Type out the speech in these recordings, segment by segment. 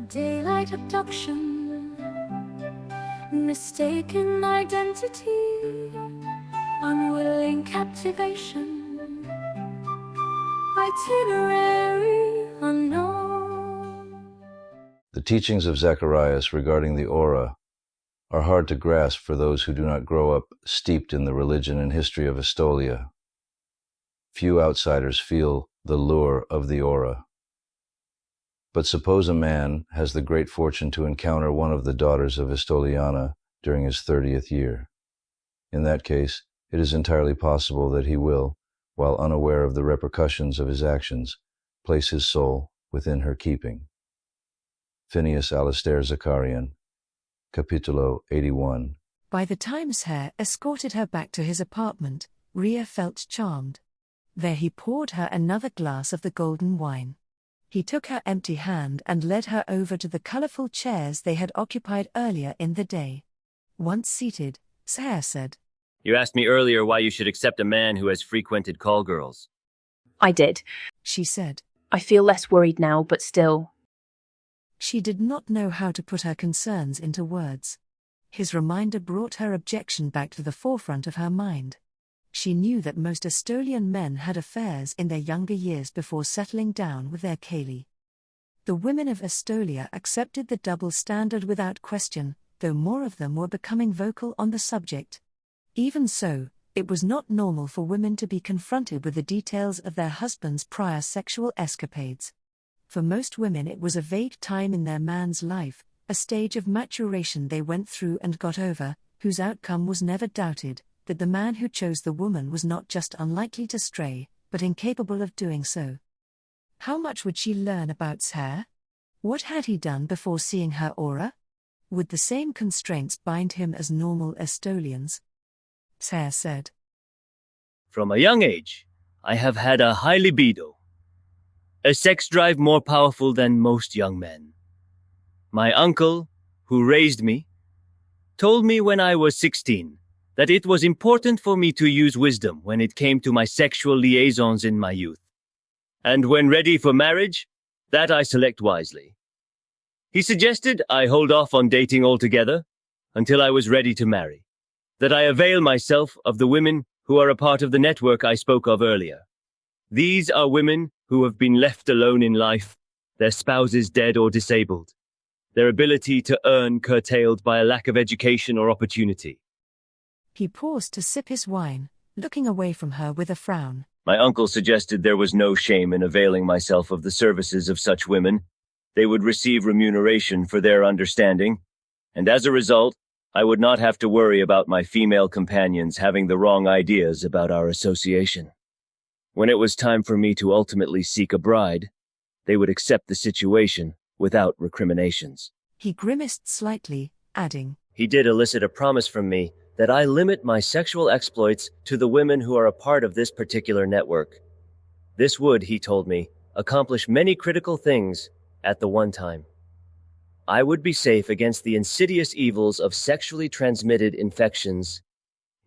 daylight abduction, mistaken identity, unwilling captivation, itinerary unknown. The teachings of Zacharias regarding the aura are hard to grasp for those who do not grow up steeped in the religion and history of Estolia. Few outsiders feel the lure of the aura. But suppose a man has the great fortune to encounter one of the daughters of Estoliana during his 30th year. In that case, it is entirely possible that he will, while unaware of the repercussions of his actions, place his soul within her keeping. Phineas Alistair Zakarian, Capitulo 81. By the time Sher escorted her back to his apartment, Rhea felt charmed. There he poured her another glass of the golden wine. He took her empty hand and led her over to the colorful chairs they had occupied earlier in the day. Once seated, Sher said, "You asked me earlier why you should accept a man who has frequented call girls." I did. She said. I feel less worried now, but still. She did not know how to put her concerns into words. His reminder brought her objection back to the forefront of her mind. She knew that most Estolian men had affairs in their younger years before settling down with their Kaylee. The women of Estolia accepted the double standard without question, though more of them were becoming vocal on the subject. Even so, it was not normal for women to be confronted with the details of their husbands' prior sexual escapades. For most women it was a vague time in their man's life, a stage of maturation they went through and got over, whose outcome was never doubted, that the man who chose the woman was not just unlikely to stray, but incapable of doing so. How much would she learn about Sher? What had he done before seeing her aura? Would the same constraints bind him as normal Estolians? Sher said, "From a young age, I have had a high libido, a sex drive more powerful than most young men. My uncle, who raised me, told me when I was 16 that it was important for me to use wisdom when it came to my sexual liaisons in my youth. And when ready for marriage, that I select wisely. He suggested I hold off on dating altogether until I was ready to marry, that I avail myself of the women who are a part of the network I spoke of earlier. These are women who have been left alone in life, their spouses dead or disabled, their ability to earn curtailed by a lack of education or opportunity." He paused to sip his wine, looking away from her with a frown. My uncle suggested there was no shame in availing myself of the services of such women. They would receive remuneration for their understanding, and as a result, I would not have to worry about my female companions having the wrong ideas about our association. When it was time for me to ultimately seek a bride, they would accept the situation without recriminations. He grimaced slightly, adding, He did elicit a promise from me that I limit my sexual exploits to the women who are a part of this particular network. This would, he told me, accomplish many critical things at the one time. I would be safe against the insidious evils of sexually transmitted infections.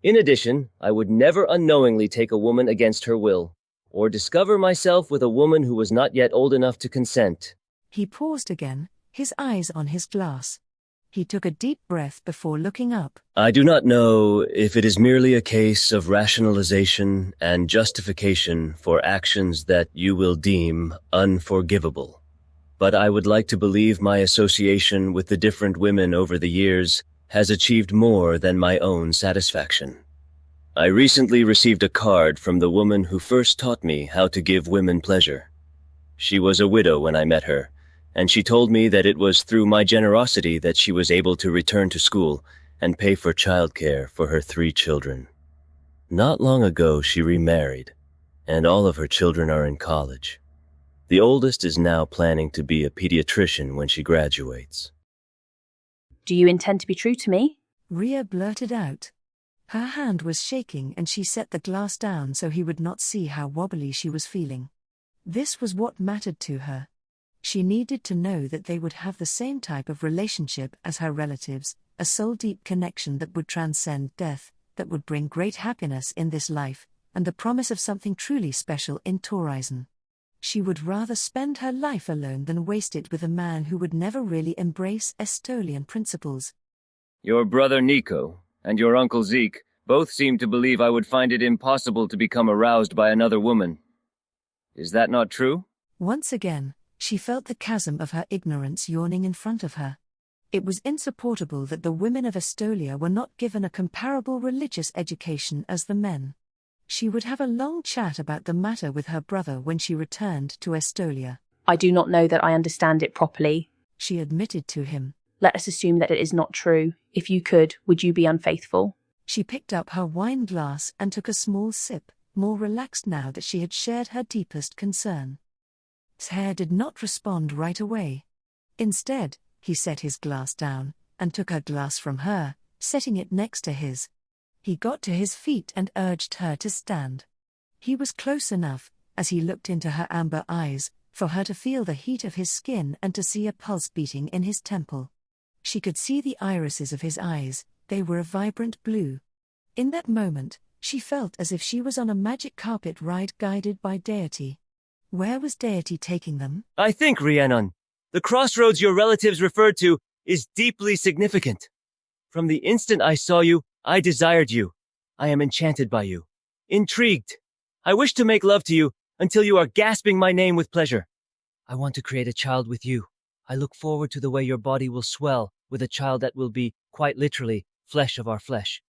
In addition, I would never unknowingly take a woman against her will, or discover myself with a woman who was not yet old enough to consent. He paused again, his eyes on his glass. He took a deep breath before looking up. I do not know if it is merely a case of rationalization and justification for actions that you will deem unforgivable, but I would like to believe my association with the different women over the years has achieved more than my own satisfaction. I recently received a card from the woman who first taught me how to give women pleasure. She was a widow when I met her, and she told me that it was through my generosity that she was able to return to school and pay for childcare for her 3 children. Not long ago she remarried, and all of her children are in college. The oldest is now planning to be a pediatrician when she graduates. Do you intend to be true to me? Rhea blurted out. Her hand was shaking and she set the glass down so he would not see how wobbly she was feeling. This was what mattered to her. She needed to know that they would have the same type of relationship as her relatives, a soul-deep connection that would transcend death, that would bring great happiness in this life, and the promise of something truly special in Horizon. She would rather spend her life alone than waste it with a man who would never really embrace Estolian principles. Your brother Nico and your uncle Zeke both seem to believe I would find it impossible to become aroused by another woman. Is that not true? Once again, she felt the chasm of her ignorance yawning in front of her. It was insupportable that the women of Estolia were not given a comparable religious education as the men. She would have a long chat about the matter with her brother when she returned to Estolia. I do not know that I understand it properly. She admitted to him. Let us assume that it is not true. If you could, would you be unfaithful? She picked up her wine glass and took a small sip, more relaxed now that she had shared her deepest concern. His hair did not respond right away. Instead, he set his glass down, and took her glass from her, setting it next to his. He got to his feet and urged her to stand. He was close enough, as he looked into her amber eyes, for her to feel the heat of his skin and to see a pulse beating in his temple. She could see the irises of his eyes, they were a vibrant blue. In that moment, she felt as if she was on a magic carpet ride guided by deity. Where was deity taking them? I think, Rhiannon, the crossroads your relatives referred to is deeply significant. From the instant I saw you, I desired you. I am enchanted by you. Intrigued. I wish to make love to you until you are gasping my name with pleasure. I want to create a child with you. I look forward to the way your body will swell with a child that will be, quite literally, flesh of our flesh.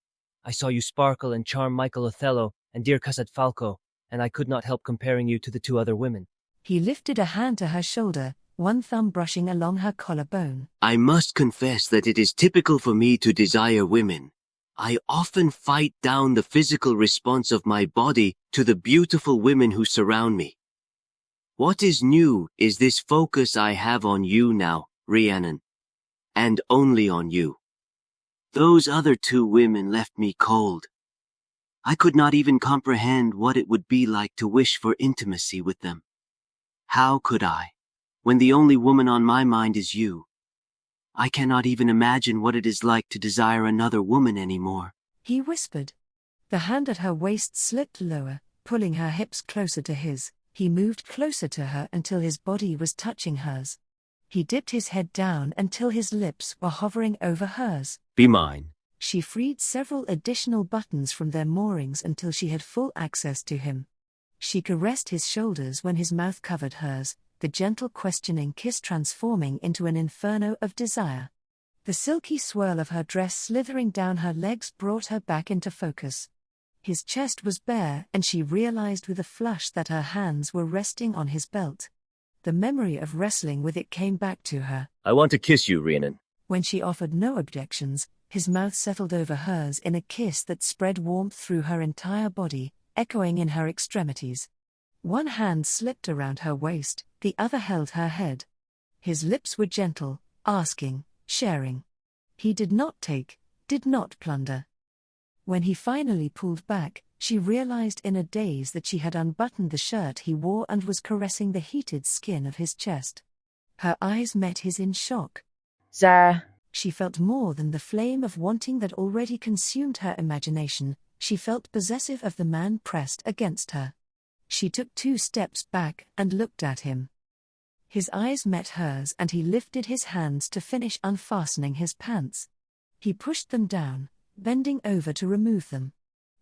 I saw you sparkle and charm Michael Othello and dear Cussat Falco, and I could not help comparing you to the two other women. He lifted a hand to her shoulder, one thumb brushing along her collarbone. I must confess that it is typical for me to desire women. I often fight down the physical response of my body to the beautiful women who surround me. What is new is this focus I have on you now, Rhiannon, and only on you. Those other two women left me cold. I could not even comprehend what it would be like to wish for intimacy with them. How could I, when the only woman on my mind is you? I cannot even imagine what it is like to desire another woman anymore. He whispered. The hand at her waist slipped lower, pulling her hips closer to his. He moved closer to her until his body was touching hers. He dipped his head down until his lips were hovering over hers. Be mine. She freed several additional buttons from their moorings until she had full access to him. She caressed his shoulders when his mouth covered hers, the gentle questioning kiss transforming into an inferno of desire. The silky swirl of her dress slithering down her legs brought her back into focus. His chest was bare and she realized with a flush that her hands were resting on his belt. The memory of wrestling with it came back to her. I want to kiss you, Rhiannon. When she offered no objections, his mouth settled over hers in a kiss that spread warmth through her entire body, echoing in her extremities. One hand slipped around her waist, the other held her head. His lips were gentle, asking, sharing. He did not take, did not plunder. When he finally pulled back, she realized in a daze that she had unbuttoned the shirt he wore and was caressing the heated skin of his chest. Her eyes met his in shock. Zara. She felt more than the flame of wanting that already consumed her imagination, she felt possessive of the man pressed against her. She took 2 steps back and looked at him. His eyes met hers and he lifted his hands to finish unfastening his pants. He pushed them down, bending over to remove them.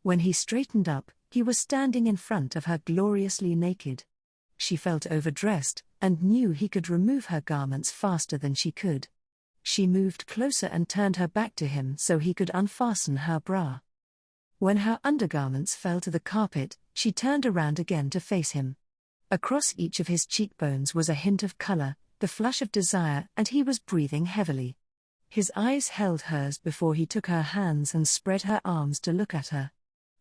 When he straightened up, he was standing in front of her gloriously naked. She felt overdressed, and knew he could remove her garments faster than she could. She moved closer and turned her back to him so he could unfasten her bra. When her undergarments fell to the carpet, she turned around again to face him. Across each of his cheekbones was a hint of color, the flush of desire, and he was breathing heavily. His eyes held hers before he took her hands and spread her arms to look at her.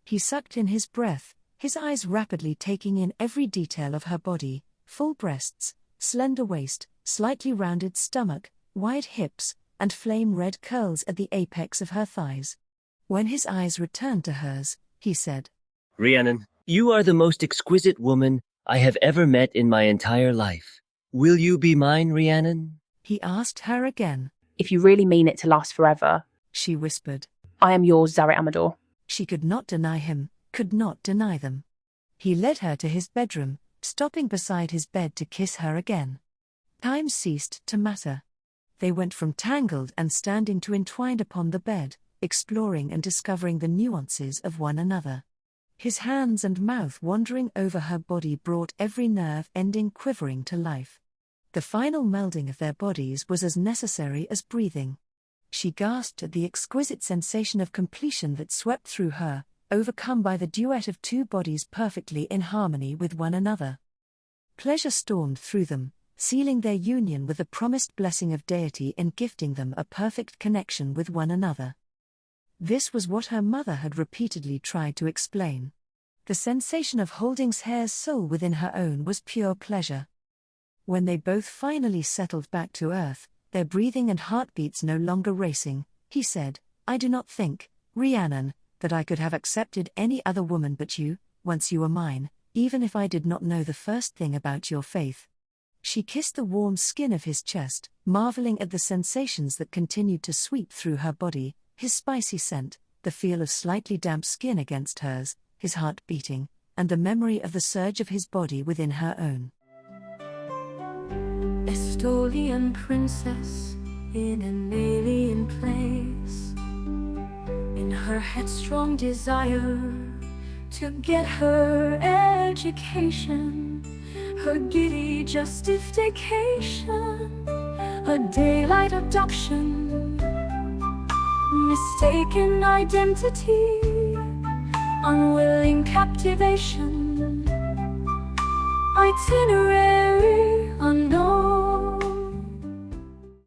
He sucked in his breath, his eyes rapidly taking in every detail of her body, full breasts, slender waist, slightly rounded stomach, wide hips, and flame-red curls at the apex of her thighs. When his eyes returned to hers, he said, Rhiannon, you are the most exquisite woman I have ever met in my entire life. Will you be mine, Rhiannon? He asked her again. If you really mean it to last forever, She whispered. I am yours, Zara Amador. She could not deny him, could not deny them. He led her to his bedroom, kept stopping beside his bed to kiss her again. Time ceased to matter. They went from tangled and standing to entwined upon the bed, exploring and discovering the nuances of one another. His hands and mouth wandering over her body brought every nerve ending quivering to life. The final melding of their bodies was as necessary as breathing. She gasped at the exquisite sensation of completion that swept through her, overcome by the duet of two bodies perfectly in harmony with one another. Pleasure stormed through them, sealing their union with the promised blessing of deity and gifting them a perfect connection with one another. This was what her mother had repeatedly tried to explain. The sensation of holding Hare's soul within her own was pure pleasure. When they both finally settled back to earth, their breathing and heartbeats no longer racing, he said, "I do not think, Rhiannon, that I could have accepted any other woman but you, once you were mine, even if I did not know the first thing about your faith." She kissed the warm skin of his chest, marveling at the sensations that continued to sweep through her body, his spicy scent, the feel of slightly damp skin against hers, his heart beating, and the memory of the surge of his body within her own. Estolian princess in an alien place, in her headstrong desire to get her education, her giddy justification, a daylight abduction, mistaken identity, unwilling captivation, itinerary